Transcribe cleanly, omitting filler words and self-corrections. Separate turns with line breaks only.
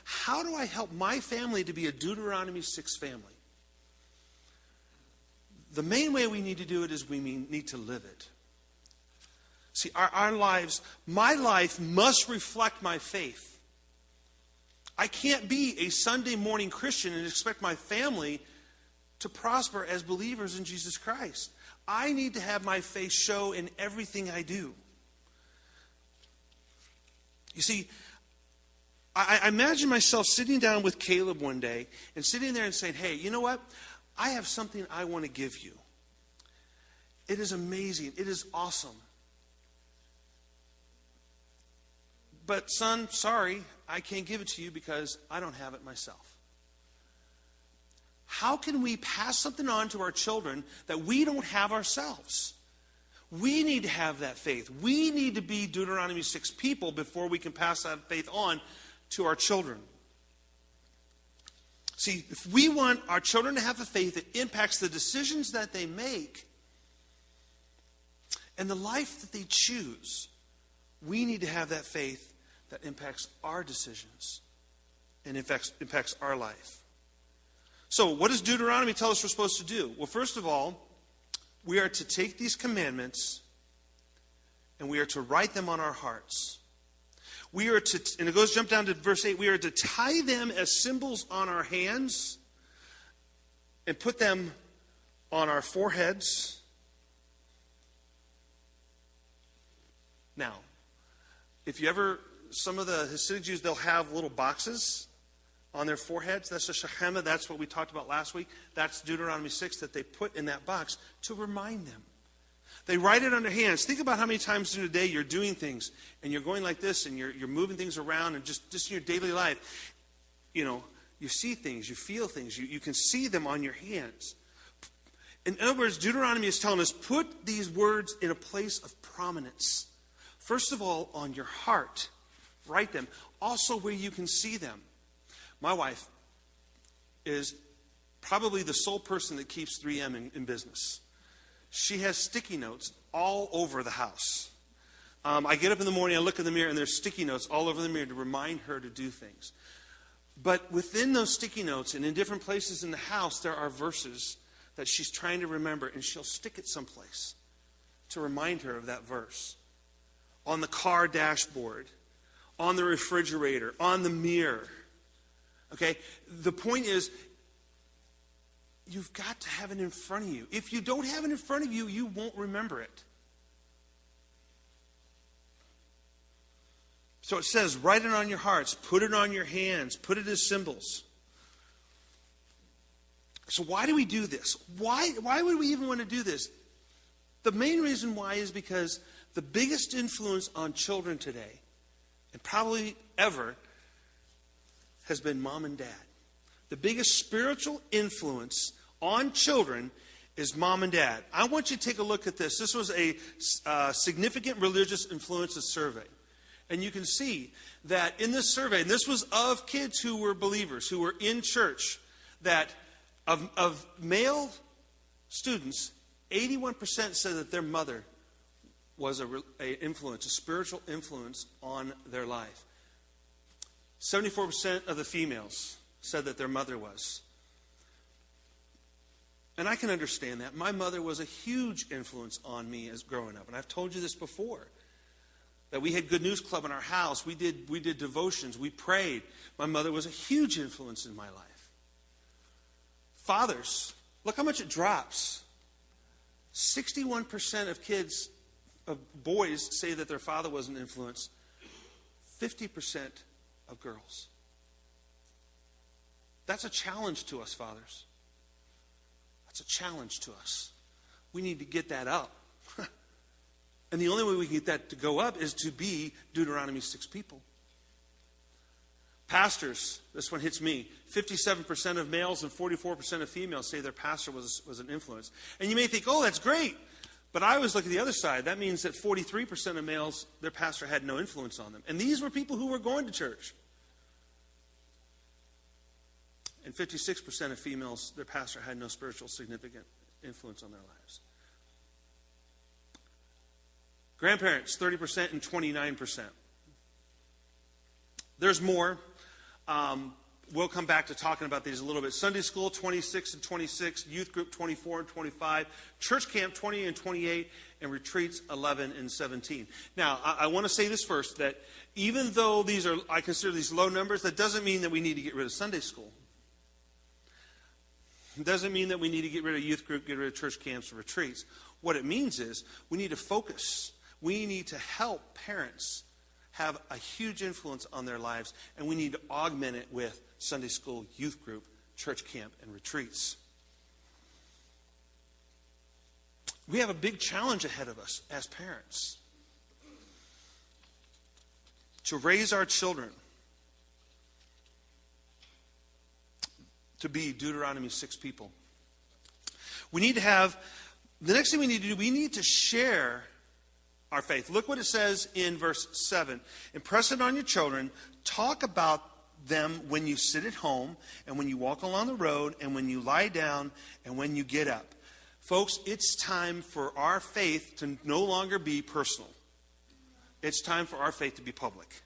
how do I help my family to be a Deuteronomy 6 family? The main way we need to do it is we need to live it. See, our lives, my life must reflect my faith. I can't be a Sunday morning Christian and expect my family to prosper as believers in Jesus Christ. I need to have my faith show in everything I do. You see, I imagine myself sitting down with Caleb one day and sitting there and saying, hey, you know what? I have something I want to give you. It is amazing. It is awesome. But son, sorry, I can't give it to you because I don't have it myself. How can we pass something on to our children that we don't have ourselves? We need to have that faith. We need to be Deuteronomy 6 people before we can pass that faith on to our children. See, if we want our children to have the faith that impacts the decisions that they make and the life that they choose, we need to have that faith that impacts our decisions and impacts our life. So what does Deuteronomy tell us we're supposed to do? Well, first of all, we are to take these commandments and we are to write them on our hearts. We are to, and it goes, jump down to verse 8, we are to tie them as symbols on our hands and put them on our foreheads. Now, if you ever, some of the Hasidic Jews, they'll have little boxes on their foreheads. That's a shechema. That's what we talked about last week. That's Deuteronomy 6 that they put in that box to remind them. They write it on their hands. Think about how many times in a day you're doing things and you're going like this and you're moving things around and just in your daily life, you know, you see things, you feel things, you can see them on your hands. In other words, Deuteronomy is telling us, put these words in a place of prominence. First of all, on your heart. Write them. Also where you can see them. My wife is probably the sole person that keeps 3M in business. She has sticky notes all over the house. I get up in the morning, I look in the mirror, and there's sticky notes all over the mirror to remind her to do things. But within those sticky notes and in different places in the house, there are verses that she's trying to remember, and she'll stick it someplace to remind her of that verse. On the car dashboard, on the refrigerator, on the mirror. Okay? The point is, you've got to have it in front of you. If you don't have it in front of you, you won't remember it. So it says, write it on your hearts, put it on your hands, put it as symbols. So why do we do this? Why would we even want to do this? The main reason why is because the biggest influence on children today, and probably ever, has been mom and dad. The biggest spiritual influence on children is mom and dad. I want you to take a look at this. This was a significant religious influences survey. And you can see that in this survey, and this was of kids who were believers, who were in church, that of male students, 81% said that their mother was a spiritual influence on their life. 74% of the females said that their mother was. And I can understand that. My mother was a huge influence on me as growing up. And I've told you this before, that we had Good News Club in our house. We did devotions. We prayed. My mother was a huge influence in my life. Fathers, look how much it drops. 61% of boys say that their father was an influence. 50% of girls. That's a challenge to us, fathers. That's a challenge to us. We need to get that up. And the only way we can get that to go up is to be Deuteronomy 6 people. Pastors, this one hits me. 57% of males and 44% of females say their pastor was an influence. And you may think, oh, that's great. But I always look at the other side. That means that 43% of males, their pastor had no influence on them. And these were people who were going to church. And 56% of females, their pastor had no spiritual significant influence on their lives. Grandparents, 30% and 29%. There's more. We'll come back to talking about these a little bit. Sunday school, 26 and 26. Youth group, 24 and 25. Church camp, 20 and 28. And retreats, 11 and 17. Now, I want to say this first, that even though I consider these low numbers, that doesn't mean that we need to get rid of Sunday school. It doesn't mean that we need to get rid of youth group, get rid of church camps or retreats. What it means is we need to focus. We need to help parents have a huge influence on their lives, and we need to augment it with Sunday school, youth group, church camp, and retreats. We have a big challenge ahead of us as parents to raise our children to be Deuteronomy 6 people. We need to have, the next thing we need to do, we need to share our faith. Look what it says in verse 7. Impress it on your children. Talk about them when you sit at home and when you walk along the road and when you lie down and when you get up. Folks, it's time for our faith to no longer be personal. It's time for our faith to be public.